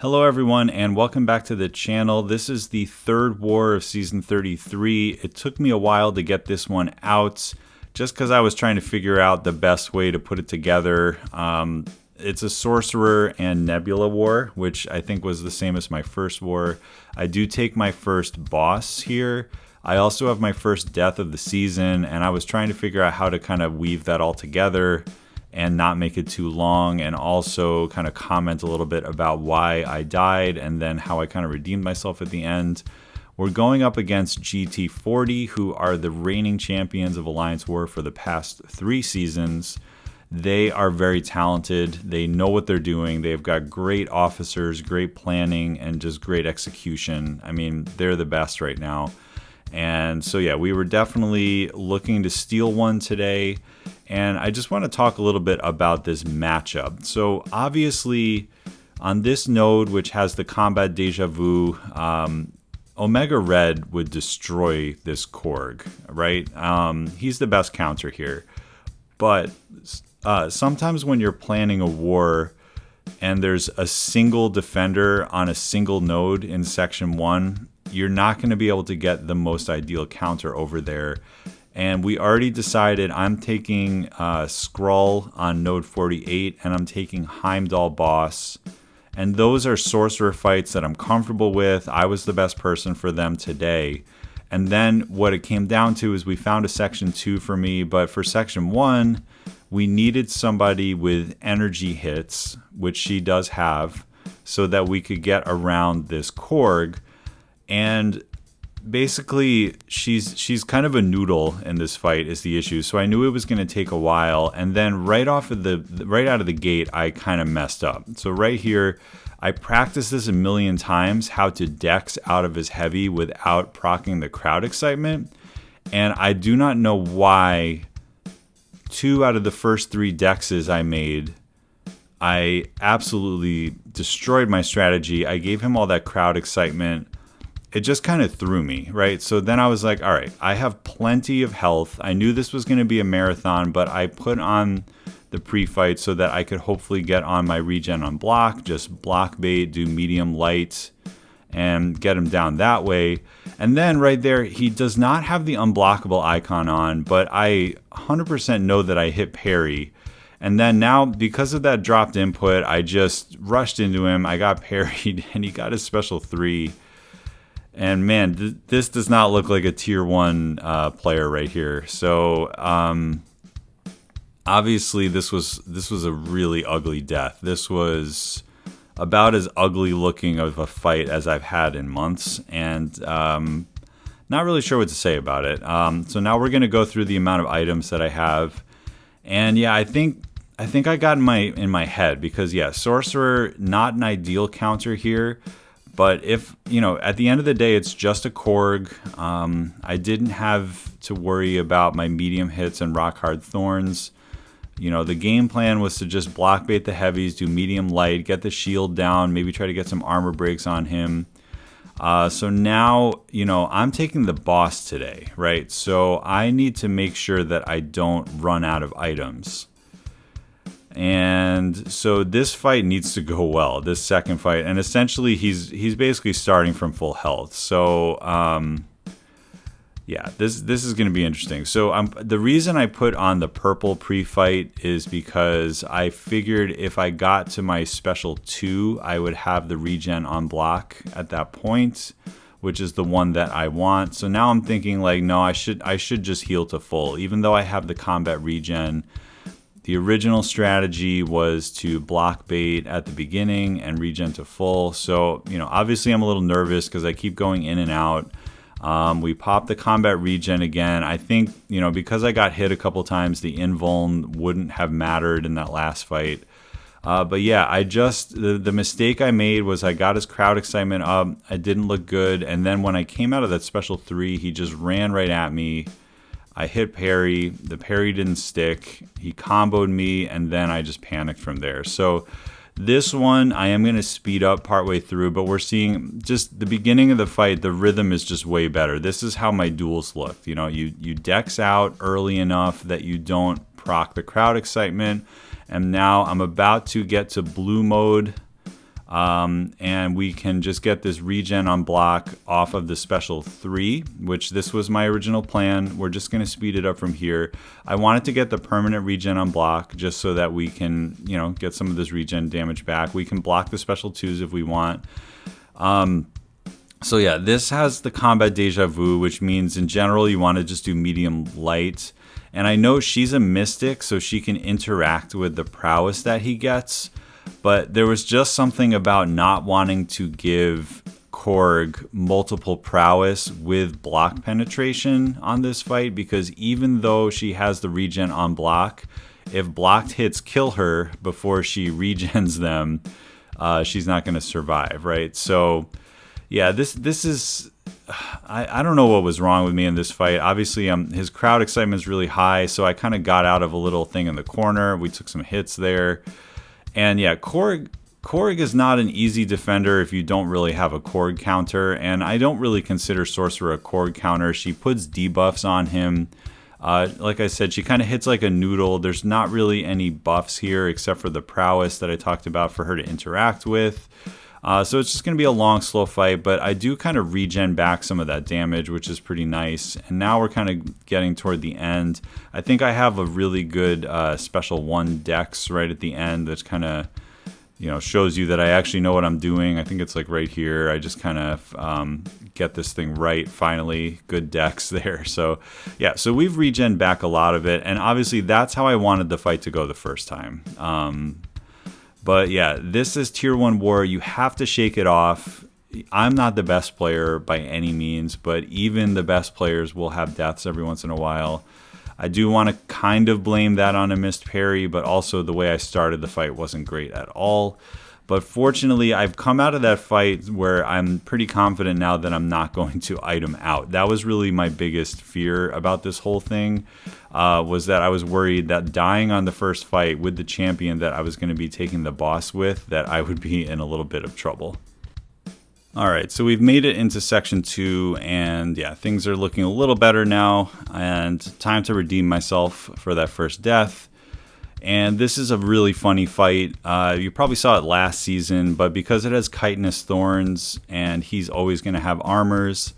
Hello everyone and welcome back to the channel. This is the third war of season 33. It took me a while to get this one out just because I was trying to figure out the best way to put it together. It's a Sorcerer and Nebula war, which I think was the same as my first war. I do take my first boss here. I also have my first death of the season, and I was trying to figure out how to kind of weave that all together and not make it too long, and also kind of comment a little bit about why I died and then how I kind of redeemed myself at the end. We're going up against GT40, who are the reigning champions of Alliance War for the past 3 seasons. They are very talented. They know what they're doing. They've got great officers, great planning, and just great execution. I mean, they're the best right now. And so yeah, we were definitely looking to steal one today. And I just want to talk a little bit about this matchup. So obviously on this node, which has the combat deja vu, Omega Red would destroy this Korg, right? He's the best counter here. But sometimes when you're planning a war and there's a single defender on a single node in section 1, you're not going to be able to get the most ideal counter over there. And we already decided I'm taking Skrull on node 48, and I'm taking Heimdall boss. And those are sorcerer fights that I'm comfortable with. I was the best person for them today. And then what it came down to is we found a section 2 for me, but for section 1, we needed somebody with energy hits, which she does have, so that we could get around this Korg. And basically, she's kind of a noodle in this fight is the issue. So I knew it was going to take a while, and then right out of the gate, I kind of messed up. So right here, I practiced this a million times how to dex out of his heavy without proccing the crowd excitement, and I do not know why 2 out of the first 3 dexes I made, I absolutely destroyed my strategy. I gave him all that crowd excitement. It just kind of threw me, right? So then I was like, all right, I have plenty of health. I knew this was going to be a marathon, but I put on the pre-fight so that I could hopefully get on my regen on block, just block bait, do medium light, and get him down that way. And then right there, he does not have the unblockable icon on, but I 100% know that I hit parry. And then now, because of that dropped input, I just rushed into him. I got parried, and he got his special 3. And man, this does not look like a tier 1 player right here. So obviously this was a really ugly death. This was about as ugly looking of a fight as I've had in months, and not really sure what to say about it. So now we're gonna go through the amount of items that I have, and yeah, I think I got in my head, because yeah, Sorcerer, not an ideal counter here. But if, you know, at the end of the day, it's just a Korg. I didn't have to worry about my medium hits and rock hard thorns. You know, the game plan was to just block bait the heavies, do medium light, get the shield down, maybe try to get some armor breaks on him. So now, you know, I'm taking the boss today, right? So I need to make sure that I don't run out of items. And so this fight needs to go well, this second fight, and essentially he's basically starting from full health. So yeah, this is going to be interesting. So the reason I put on the purple pre-fight is because I figured if I got to my special 2, I would have the regen on block at that point, which is the one that I want. So now I'm thinking like, no, I should just heal to full, even though I have the combat regen. The original strategy was to block bait at the beginning and regen to full. So, you know, obviously I'm a little nervous because I keep going in and out. We popped the combat regen again. I think, you know, because I got hit a couple times, the invuln wouldn't have mattered in that last fight. But yeah, the mistake I made was I got his crowd excitement up. I didn't look good. And then when I came out of that special 3, he just ran right at me. I hit parry, the parry didn't stick, he comboed me, and then I just panicked from there. So this one, I am going to speed up partway through, but we're seeing just the beginning of the fight, the rhythm is just way better. This is how my duels looked. You know, you dex out early enough that you don't proc the crowd excitement, and now I'm about to get to blue mode. And we can just get this regen on block off of the special 3, which this was my original plan. We're just going to speed it up from here. I wanted to get the permanent regen on block just so that we can, get some of this regen damage back. We can block the special 2s if we want. So yeah, this has the combat deja vu, which means in general you want to just do medium light. And I know she's a mystic, so she can interact with the prowess that he gets. But there was just something about not wanting to give Korg multiple prowess with block penetration on this fight, because even though she has the regen on block, if blocked hits kill her before she regens them, she's not going to survive, right? So yeah, this is... I don't know what was wrong with me in this fight. Obviously, his crowd excitement is really high, so I kind of got out of a little thing in the corner. We took some hits there. And yeah, Korg is not an easy defender if you don't really have a Korg counter, and I don't really consider Sorcerer a Korg counter. She puts debuffs on him. Like I said, she kind of hits like a noodle. There's not really any buffs here except for the prowess that I talked about for her to interact with. So it's just going to be a long, slow fight, but I do kind of regen back some of that damage, which is pretty nice. And now we're kind of getting toward the end. I think I have a really good special 1 dex right at the end that kind of, shows you that I actually know what I'm doing. I think it's like right here. I just kind of get this thing right, finally. Good dex there. So yeah, so we've regen back a lot of it. And obviously that's how I wanted the fight to go the first time. But yeah, this is tier 1 war. You have to shake it off. I'm not the best player by any means, but even the best players will have deaths every once in a while. I do want to kind of blame that on a missed parry, but also the way I started the fight wasn't great at all. But fortunately, I've come out of that fight where I'm pretty confident now that I'm not going to item out. That was really my biggest fear about this whole thing, was that I was worried that dying on the first fight with the champion that I was going to be taking the boss with, that I would be in a little bit of trouble. Alright, so we've made it into section 2, and yeah, things are looking a little better now, and time to redeem myself for that first death. And this is a really funny fight. You probably saw it last season, but because it has chitinous thorns and he's always going to have armors,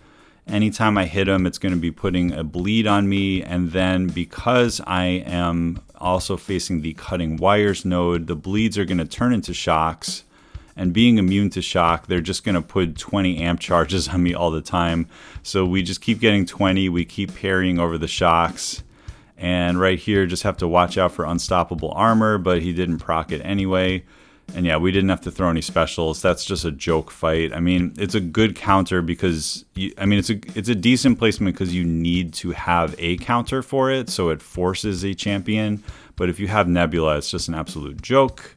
anytime I hit him, it's going to be putting a bleed on me. And then because I am also facing the cutting wires node, the bleeds are going to turn into shocks. And being immune to shock, they're just going to put 20 amp charges on me all the time. So we just keep getting 20. We keep parrying over the shocks. And right here, just have to watch out for unstoppable armor, but he didn't proc it anyway. And yeah, we didn't have to throw any specials. That's just a joke fight. I mean, it's a good counter because, it's a decent placement because you need to have a counter for it, so it forces a champion. But if you have Nebula, it's just an absolute joke.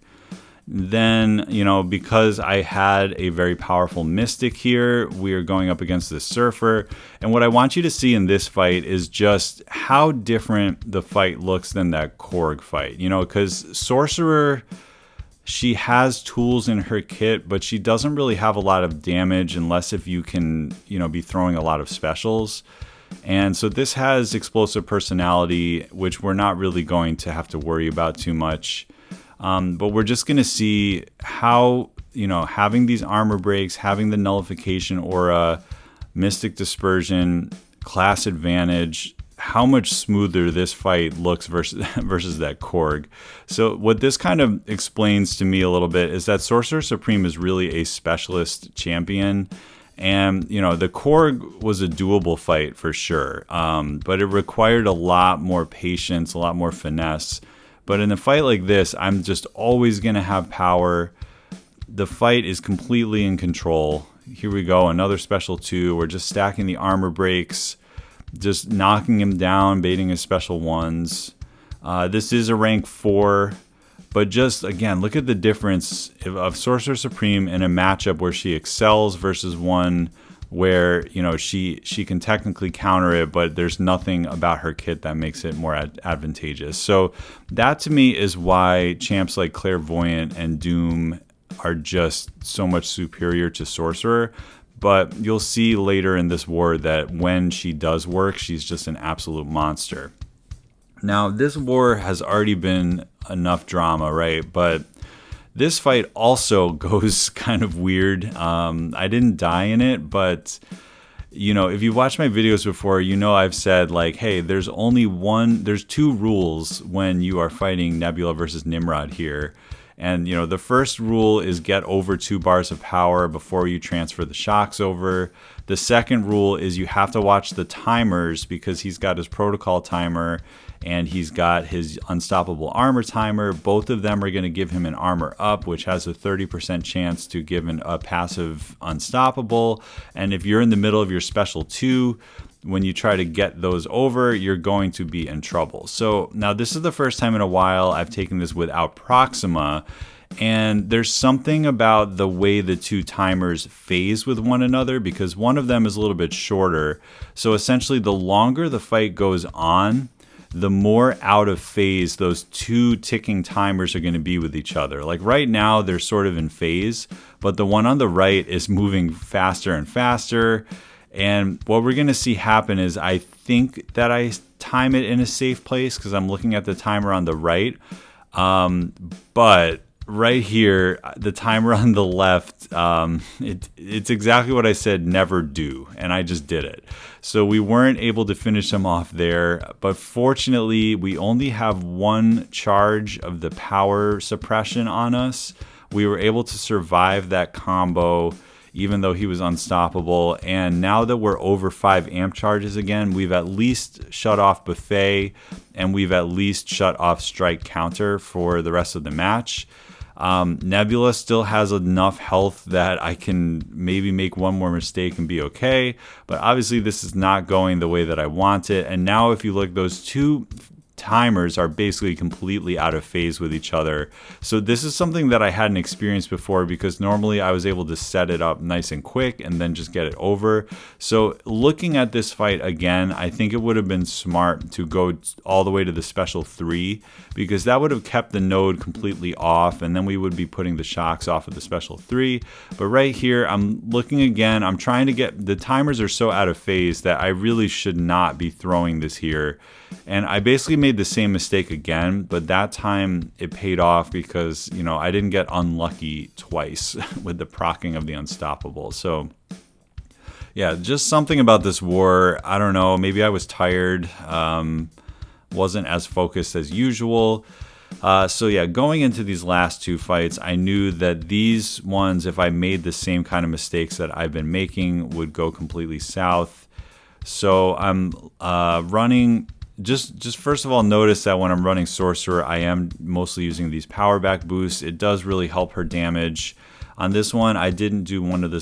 Then, because I had a very powerful mystic here, we are going up against this surfer. And what I want you to see in this fight is just how different the fight looks than that Korg fight. Because Sorcerer, she has tools in her kit, but she doesn't really have a lot of damage unless if you can, be throwing a lot of specials. And so this has explosive personality, which we're not really going to have to worry about too much. But we're just going to see how, having these armor breaks, having the nullification aura, mystic dispersion, class advantage, how much smoother this fight looks versus that Korg. So what this kind of explains to me a little bit is that Sorcerer Supreme is really a specialist champion. And, the Korg was a doable fight for sure, but it required a lot more patience, a lot more finesse. But in a fight like this, I'm just always going to have power. The fight is completely in control. Here we go, another special 2. We're just stacking the armor breaks, just knocking him down, baiting his special 1s. This is a rank 4, but just, again, look at the difference of Sorcerer Supreme in a matchup where she excels versus one where she can technically counter it, but there's nothing about her kit that makes it more advantageous. So that to me is why champs like Clairvoyant and Doom are just so much superior to Sorcerer. But you'll see later in this war that when she does work, she's just an absolute monster. Now, this war has already been enough drama, right? But This fight also goes kind of weird. I didn't die in it, but if you've watched my videos before, I've said like, hey, there's two rules when you are fighting Nebula versus Nimrod here. And, the first rule is get over 2 bars of power before you transfer the shocks over. The second rule is you have to watch the timers because he's got his protocol timer and he's got his unstoppable armor timer. Both of them are going to give him an armor up, which has a 30% chance to give a passive unstoppable. And if you're in the middle of your special 2, when you try to get those over, you're going to be in trouble. So now this is the first time in a while I've taken this without Proxima, and there's something about the way the 2 timers phase with one another because one of them is a little bit shorter. So essentially the longer the fight goes on, the more out of phase those 2 ticking timers are going to be with each other. Like right now they're sort of in phase, but the one on the right is moving faster and faster. And what we're going to see happen is I think that I time it in a safe place because I'm looking at the timer on the right. But right here, the timer on the left, it's exactly what I said never do. And I just did it. So we weren't able to finish him off there. But fortunately, we only have 1 charge of the power suppression on us. We were able to survive that combo even though he was unstoppable. And now that we're over 5 amp charges again, we've at least shut off Buffet, and we've at least shut off Strike Counter for the rest of the match. Nebula still has enough health that I can maybe make one more mistake and be okay, but obviously this is not going the way that I want it. And now if you look, those 2 timers are basically completely out of phase with each other. So this is something that I hadn't experienced before because normally I was able to set it up nice and quick and then just get it over. So looking at this fight again, I think it would have been smart to go all the way to the special 3 because that would have kept the node completely off and then we would be putting the shocks off of the special 3. But right here, I'm looking again, I'm trying to get, the timers are so out of phase that I really should not be throwing this here. And I basically made the same mistake again, but that time it paid off because, I didn't get unlucky twice with the proccing of the unstoppable. So yeah, just something about this war. I don't know, maybe I was tired, wasn't as focused as usual. So yeah, going into these last 2 fights, I knew that these ones, if I made the same kind of mistakes that I've been making, would go completely south. So I'm running... Just first of all, notice that when I'm running Sorcerer, I am mostly using these power back boosts. It does really help her damage. On this one, I didn't do one of the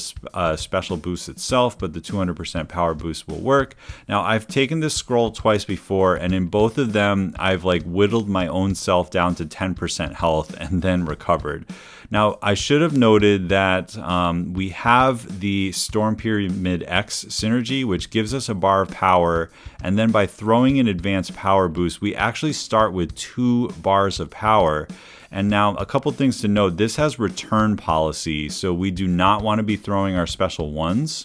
special boosts itself, but the 200% power boost will work. Now, I've taken this Skrull twice before, and in both of them, I've like whittled my own self down to 10% health and then recovered. Now, I should have noted that we have the Storm Pyramid X synergy, which gives us a bar of power, and then by throwing an advanced power boost, we actually start with 2 bars of power. And now a couple things to note, this has return policy, so we do not want to be throwing our special 1s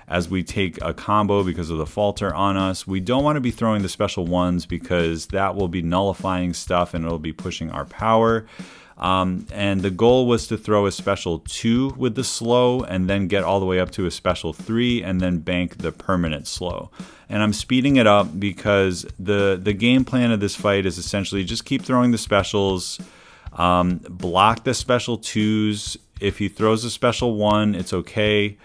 as we take a combo because of the falter on us. We don't want to be throwing the special 1s because that will be nullifying stuff and it'll be pushing our power. And the goal was to throw a special 2 with the slow and then get all the way up to a special 3 and then bank the permanent slow. And I'm speeding it up because the game plan of this fight is essentially just keep throwing the specials, block the special 2s. If he throws a special 1, it's okay.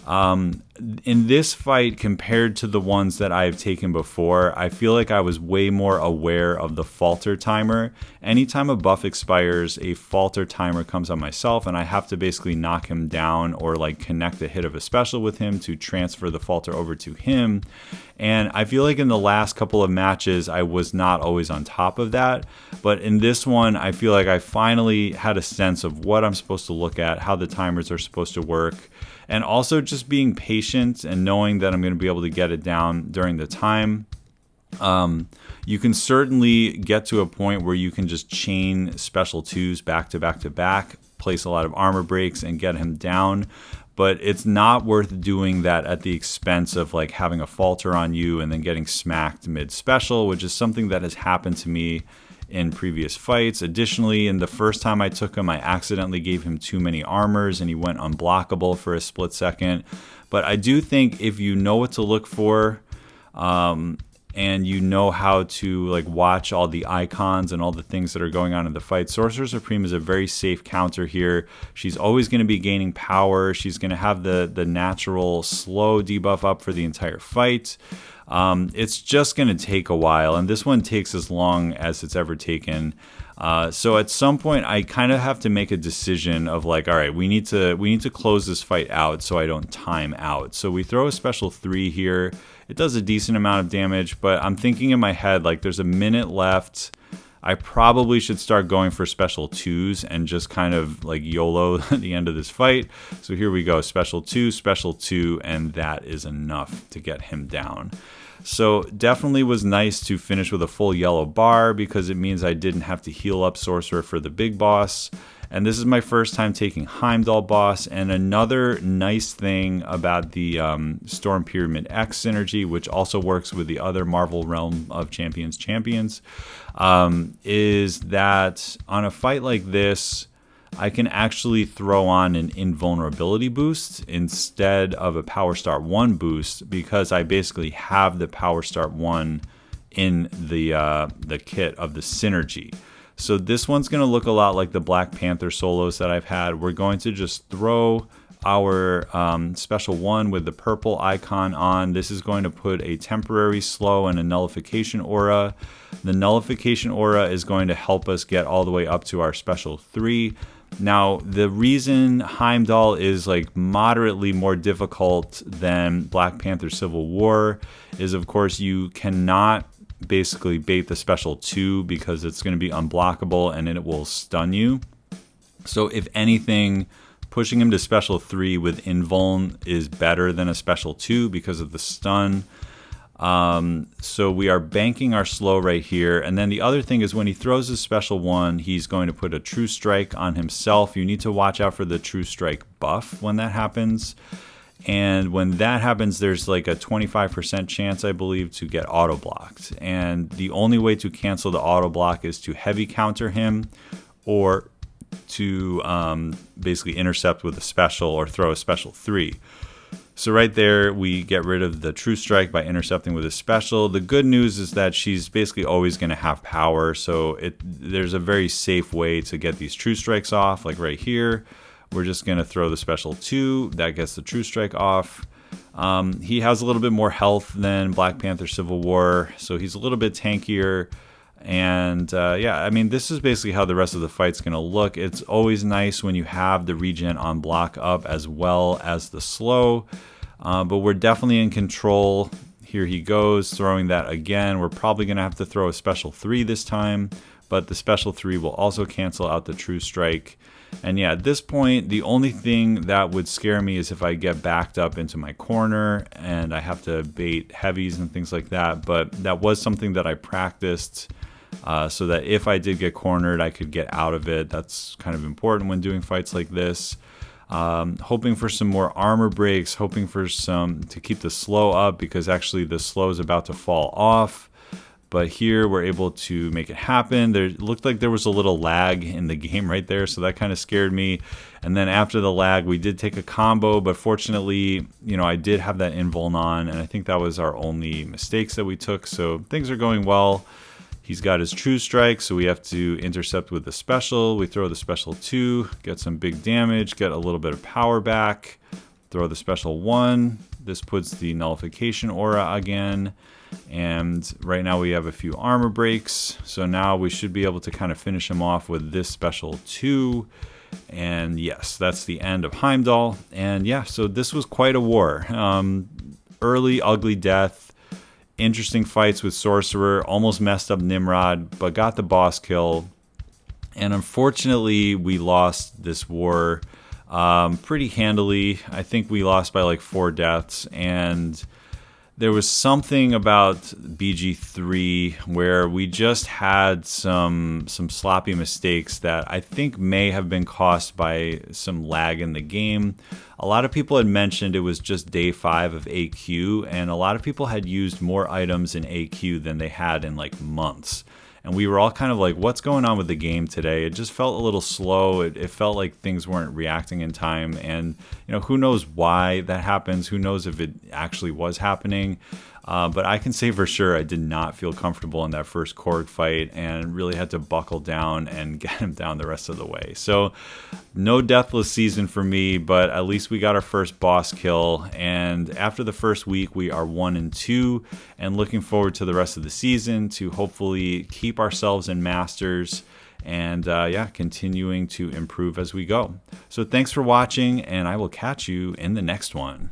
In this fight, compared to the ones that I've taken before, I feel like I was way more aware of the falter timer. Anytime a buff expires, a falter timer comes on myself, and I have to basically knock him down or like connect a hit of a special with him to transfer the falter over to him. And I feel like in the last couple of matches, I was not always on top of that. But in this one, I feel like I finally had a sense of what I'm supposed to look at, how the timers are supposed to work. And also just being patient and knowing that I'm going to be able to get it down during the time. You can certainly get to a point where you can just chain special 2s back to back to back, place a lot of armor breaks and get him down. But it's not worth doing that at the expense of like having a falter on you and then getting smacked mid-special, which is something that has happened to me in previous fights. Additionally, in the first time I took him, I accidentally gave him too many armors and he went unblockable for a split second. But I do think if you know what to look for, and you know how to like watch all the icons and all the things that are going on in the fight, Sorcerer Supreme is a very safe counter here. She's always going to be gaining power. She's going to have the natural slow debuff up for the entire fight. It's just going to take a while, and this one takes as long as it's ever taken. So at some point, I kind of have to make a decision of like, all right, we need to close this fight out so I don't time out. So we throw a special 3 here. It does a decent amount of damage, but I'm thinking in my head like there's a minute left. I probably should start going for special 2s and just kind of like YOLO at the end of this fight. So here we go, special 2, and that is enough to get him down. So definitely was nice to finish with a full yellow bar because it means I didn't have to heal up Sorcerer for the big boss. And this is my first time taking Heimdall boss. And another nice thing about the Storm Pyramid X synergy, which also works with the other Marvel Realm of Champions, is that on a fight like this, I can actually throw on an invulnerability boost instead of a Power Start 1 boost because I basically have the Power Start 1 in the kit of the synergy. So this one's going to look a lot like the Black Panther solos that I've had. We're going to just throw our special 1 with the purple icon on. This is going to put a temporary slow and a nullification aura. The nullification aura is going to help us get all the way up to our special 3. Now, the reason Heimdall is like moderately more difficult than Black Panther Civil War is, of course, you cannot basically bait the special 2 because it's going to be unblockable and it will stun you. So if anything, pushing him to special 3 with invuln is better than a special 2 because of the stun. So we are banking our slow right here. And then the other thing is when he throws his special 1, he's going to put a True Strike on himself. You need to watch out for the True Strike buff when that happens. And when that happens, there's like a 25% chance, I believe, to get auto blocked. And the only way to cancel the auto block is to heavy counter him or to basically intercept with a special or throw a special 3. So right there, we get rid of the True Strike by intercepting with a special. The good news is that she's basically always going to have power. So there's a very safe way to get these True Strikes off, like right here. We're just going to throw the special 2. That gets the True Strike off. He has a little bit more health than Black Panther Civil War, so he's a little bit tankier. And yeah, I mean, this is basically how the rest of the fight's going to look. It's always nice when you have the regen on block up as well as the slow. But we're definitely in control. Here he goes, throwing that again. We're probably going to have to throw a special 3 this time, but the special 3 will also cancel out the True Strike. And yeah, at this point, the only thing that would scare me is if I get backed up into my corner and I have to bait heavies and things like that. But that was something that I practiced so that if I did get cornered, I could get out of it. That's kind of important when doing fights like this. Hoping for some more armor breaks, hoping for some to keep the slow up because actually the slow is about to fall off. But here we're able to make it happen. It looked like there was a little lag in the game right there, so that kind of scared me. And then after the lag, we did take a combo, but fortunately, you know, I did have that invuln on, and I think that was our only mistakes that we took. So things are going well. He's got his True Strike, so we have to intercept with the special. We throw the special 2, get some big damage, get a little bit of power back. Throw the special 1. This puts the nullification aura again. And right now we have a few armor breaks. So now we should be able to kind of finish him off with this special 2. And yes, that's the end of Heimdall. And yeah, so this was quite a war. Early, ugly death. Interesting fights with Sorcerer. Almost messed up Nimrod, but got the boss kill. And unfortunately, we lost this war pretty handily. I think we lost by like 4 deaths. And there was something about BG3 where we just had some sloppy mistakes that I think may have been caused by some lag in the game. A lot of people had mentioned it was just day 5 of AQ, and a lot of people had used more items in AQ than they had in like months. and we were all kind of like, what's going on with the game today? It just felt a little slow. It felt like things weren't reacting in time, and who knows why that happens? Who knows if it actually was happening? But I can say for sure I did not feel comfortable in that first Korg fight and really had to buckle down and get him down the rest of the way. So no deathless season for me, but at least we got our first boss kill. And after the first week, we are 1-2 and looking forward to the rest of the season to hopefully keep ourselves in Masters and yeah, continuing to improve as we go. So thanks for watching, and I will catch you in the next one.